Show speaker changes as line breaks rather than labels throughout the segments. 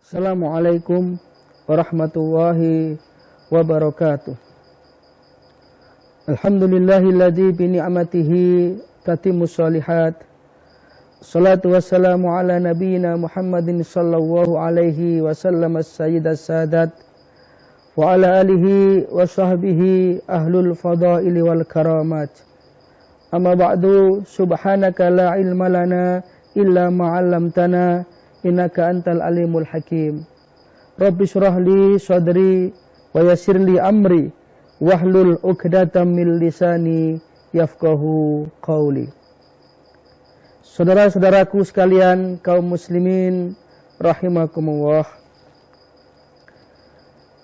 Assalamualaikum warahmatullahi wabarakatuh. Alhamdulillahilladzi bi ni'matihi tatimmus shalihat. Salatu wassalamu ala nabiyyina Muhammadin sallallahu alaihi wasallam as-sayyidas sadat wa ala alihi wa sahbihi ahlul fadaili wal karamat. Amma ba'du, subhanaka la ilma lana illa ma 'allamtana innaka antal alimul hakim. Rabbi shrah li sadri wa yassir li amri wahlul 'uqdatam min lisani yafqahu qawli. Saudara-saudaraku sekalian kaum muslimin rahimakumullah.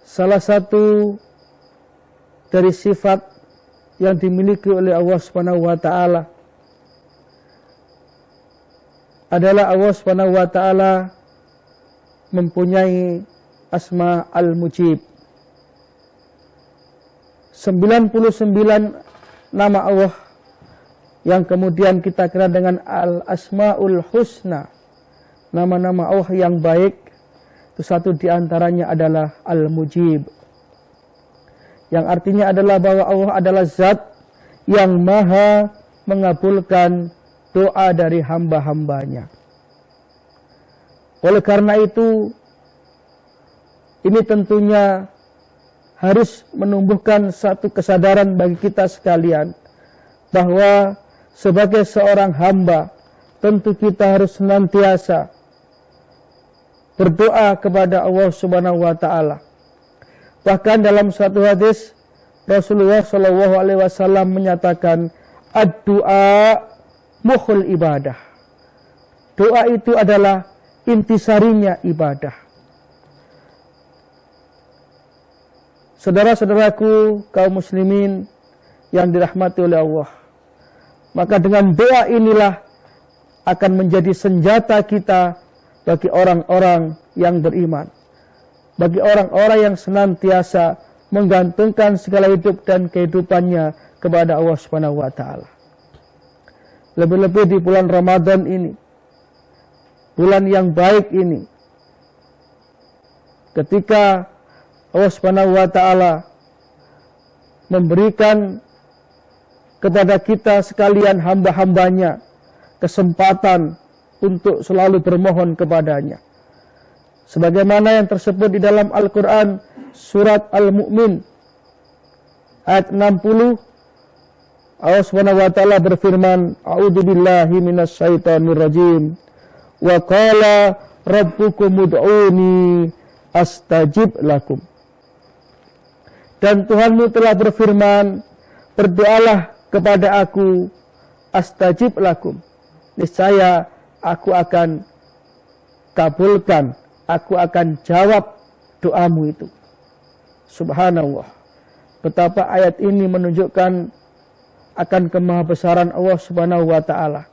Salah satu dari sifat yang dimiliki oleh Allah Subhanahu wa taala adalah Allah Subhanahu wa taala mempunyai asma al-mujib. 99 nama Allah yang kemudian kita kenal dengan al-asmaul husna, nama-nama Allah yang baik, itu satu diantaranya adalah al-mujib, yang artinya adalah bahwa Allah adalah zat yang maha mengabulkan doa dari hamba-hambanya. Oleh karena itu, ini tentunya harus menumbuhkan satu kesadaran bagi kita sekalian, bahwa sebagai seorang hamba, tentu kita harus senantiasa berdoa kepada Allah Subhanahu wa taala. Bahkan dalam suatu hadis, Rasulullah Shallallahu alaihi wasallam menyatakan, ad-du'a mukhul ibadah. Doa itu adalah intisarinya ibadah. Saudara-saudaraku kaum muslimin yang dirahmati oleh Allah, maka dengan doa inilah akan menjadi senjata kita bagi orang-orang yang beriman, bagi orang-orang yang senantiasa menggantungkan segala hidup dan kehidupannya kepada Allah Subhanahu wa taala. Lebih-lebih di bulan Ramadan ini, bulan yang baik ini, ketika Allah Subhanahu wa taala memberikan kepada kita sekalian hamba-hambanya kesempatan untuk selalu bermohon kepadanya. Sebagaimana yang tersebut di dalam Al-Quran, surat Al-Mu'min, ayat 60, Allah Subhanahu wa taala berfirman, a'udzubillahi minasyaitonirrajim. Wa qala rabbukum ud'uni astajib lakum. Dan Tuhanmu telah berfirman, berdoalah kepada aku, astajib lakum. Niscaya aku akan kabulkan, aku akan jawab doamu itu. Subhanallah. Betapa ayat ini menunjukkan akan kemahabesaran Allah Subhanahu wa taala.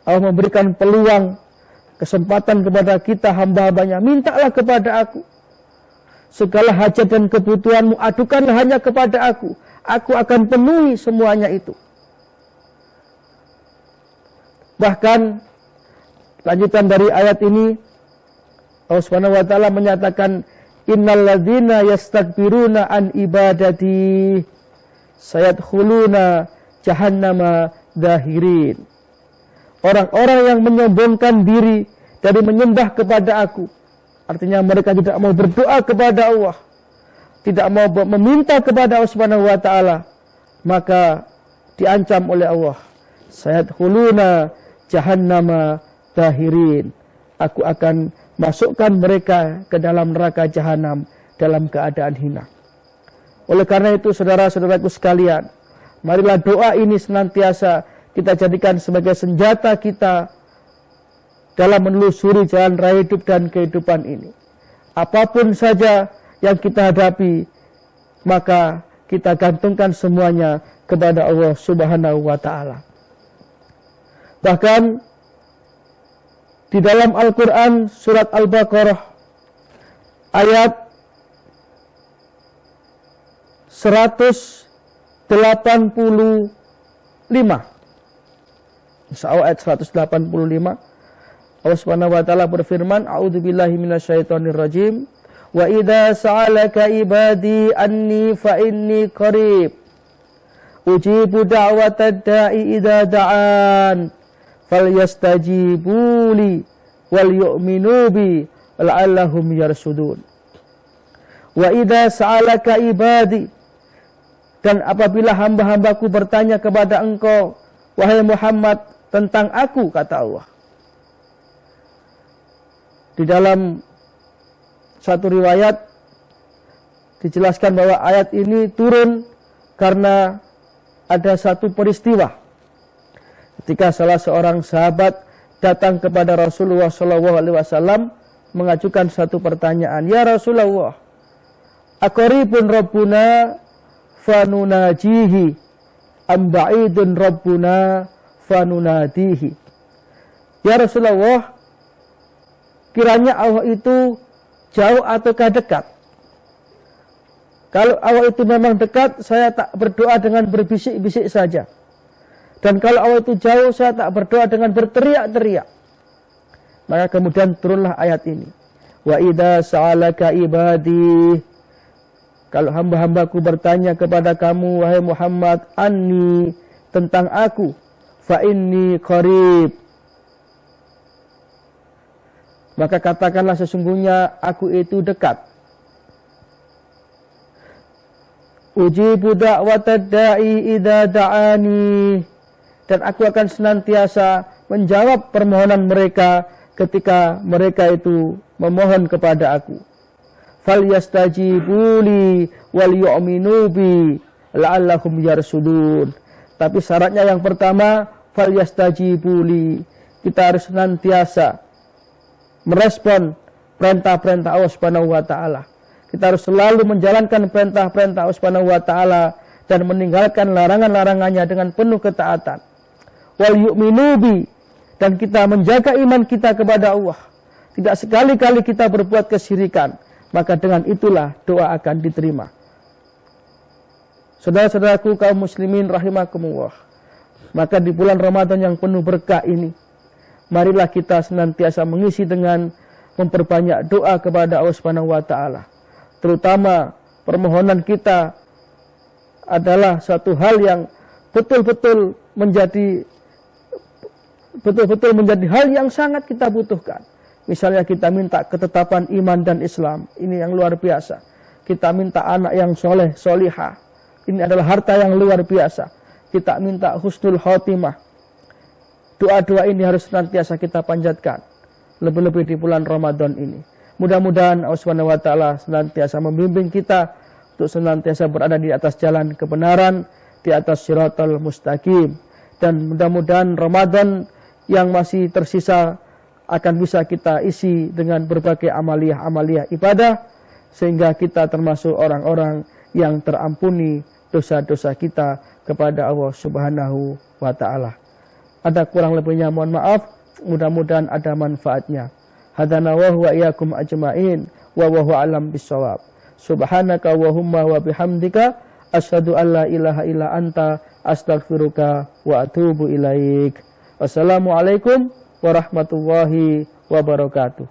Allah memberikan peluang, kesempatan kepada kita hamba-hambanya, mintalah kepada aku. Segala hajat dan kebutuhanmu adukanlah hanya kepada aku. Aku akan penuhi semuanya itu. Bahkan lanjutan dari ayat ini, Allah Subhanahu wa taala menyatakan, innalladzina yastakbiruna an ibadati sayadkhuluna jahannama dahirin. Orang-orang yang menyombongkan diri dari menyembah kepada aku, artinya mereka tidak mau berdoa kepada Allah, tidak mau meminta kepada Allah Subhanahu wa taala, maka diancam oleh Allah, sayadkhuluna jahannama dahirin. Aku akan masukkan mereka ke dalam neraka jahanam dalam keadaan hina. Oleh karena itu, saudara-saudaraku sekalian, marilah doa ini senantiasa kita jadikan sebagai senjata kita dalam menelusuri jalan raya hidup dan kehidupan ini. Apapun saja yang kita hadapi, maka kita gantungkan semuanya kepada Allah Subhanahu wa taala. Bahkan di dalam Al-Quran surat Al-Baqarah ayat 185, ayat 185, Allah Subhanahu wa taala berfirman, a'udzubillahi minasyaitonirrajim, wa idza sa'alaka ibadi anni fa inni qarib ujibu da'watad da'i idza da'an falyastajibu li wal yu'minu bi la'allahum yarsudun. Wa idza sa'alaka ibadi, dan apabila hamba-hambaku bertanya kepada engkau wahai Muhammad tentang aku, kata Allah. Di dalam satu riwayat dijelaskan bahwa ayat ini turun karena ada satu peristiwa ketika salah seorang sahabat datang kepada Rasulullah SAW mengajukan satu pertanyaan, ya Rasulullah, aqaribun Rabbuna fanunajihi am ba'idun Rabbuna fanunadihi. Ya Rasulullah, kiranya Allah itu jauh ataukah dekat? Kalau Allah itu memang dekat, saya tak berdoa dengan berbisik-bisik saja. Dan kalau Allah itu jauh, saya tak berdoa dengan berteriak-teriak. Maka kemudian turunlah ayat ini. Wa idza sa'alaka ibadi, kalau hamba-hambaku bertanya kepada kamu wahai Muhammad anni, tentang aku, fa inni qarib, maka katakanlah sesungguhnya aku itu dekat. Ujibu da'watad da'i idza da'ani, dan aku akan senantiasa menjawab permohonan mereka ketika mereka itu memohon kepada aku. Falyastajibuli wal yu'minu bi la'allahum yarsudun. Tapi syaratnya yang pertama, falyastajibuli, kita harus senantiasa merespon perintah-perintah Allah Subhanahu wa taala. Kita harus selalu menjalankan perintah-perintah Allah Subhanahu wa taala dan meninggalkan larangan-larangannya dengan penuh ketaatan. Wal yu'minu bi, dan kita menjaga iman kita kepada Allah. Tidak sekali-kali kita berbuat kesyirikan, maka dengan itulah doa akan diterima. Saudara-saudaraku kaum muslimin rahimakumullah, maka di bulan Ramadan yang penuh berkah ini, marilah kita senantiasa mengisi dengan memperbanyak doa kepada Allah Subhanahu wa taala. Terutama permohonan kita adalah satu hal yang betul-betul menjadi hal yang sangat kita butuhkan. Misalnya kita minta ketetapan iman dan Islam, ini yang luar biasa. Kita minta anak yang soleh, solihah, ini adalah harta yang luar biasa. Kita minta husnul khotimah. Doa-doa ini harus senantiasa kita panjatkan, lebih-lebih di bulan Ramadan ini. Mudah-mudahan Allah Subhanahu wa taala senantiasa membimbing kita untuk senantiasa berada di atas jalan kebenaran, di atas shiratal mustaqim. Dan mudah-mudahan Ramadan yang masih tersisa akan bisa kita isi dengan berbagai amaliyah-amaliyah ibadah, sehingga kita termasuk orang-orang yang terampuni dosa-dosa kita kepada Allah Subhanahu wa taala. Ada kurang lebihnya mohon maaf, mudah-mudahan ada manfaatnya. Hadana wa huwa iyyakum ajmain wa huwa alam bisawab. Subhanaka Allahumma wa bihamdika asyhadu an la ilaha illa anta astaghfiruka wa atubu ilaik. Wassalamualaikum warahmatullahi wabarakatuh.